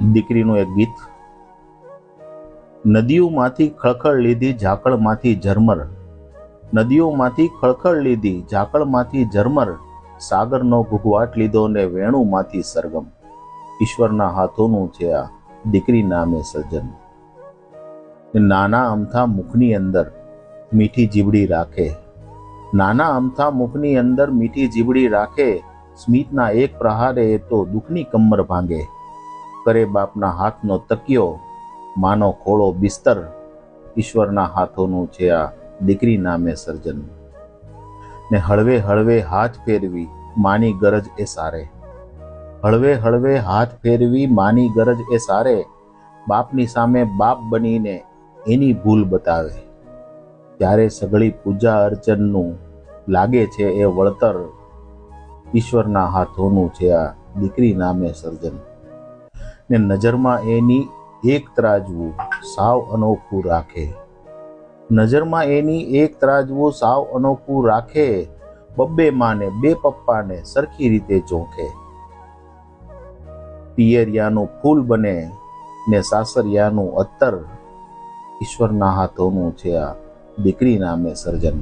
દીકરીનું એક ગીત. નદીઓમાંથી ખળખળ લીધી ઝાકળમાંથી ઝરમર, નદીઓમાંથી ખળખળ લીધી ઝાકળમાંથી ઝરમર, સાગરનો ઘૂઘવાટ લીધો ને વેણુમાંથી સરગમ. ઈશ્વરના હાથોનું છે આ દીકરી નામે સર્જન. નાના અમથા મુખની અંદર મીઠી જીબડી રાખે, નાના અમથા મુખની અંદર મીઠી જીબડી રાખે, સ્મિતના એક પ્રહારે એ તો દુઃખની કમર ભાંગે. કરે બાપના હાથનો તકિયો, માનો ખોળો બિસ્તર. ઈશ્વરના હાથોનું છે આ દીકરી નામે સર્જન. ને હળવે હળવે હાથ ફેરવી માની ગરજ એ સારે, હળવે હળવે હાથ ફેરવી માની ગરજ એ સારે, બાપની સામે બાપ બનીને એની ભૂલ બતાવે. ત્યારે સઘળી પૂજા અર્ચનનું લાગે છે એ વળતર. ઈશ્વરના હાથોનું છે આ દીકરી નામે સર્જન. ને નજરમાં એની એક ત્રાજવું સાવ અનોખું રાખે, નજરમાં એની એક ત્રાજવું સાવ અનોખું રાખે, બબ્બે માને બે પપ્પાને સરખી રીતે ચોંખે. પિયરિયાનું ફૂલ બને ને સાસરિયાનું અત્તર. ઈશ્વરના હાથોનું છે આ દીકરી નામે સર્જન.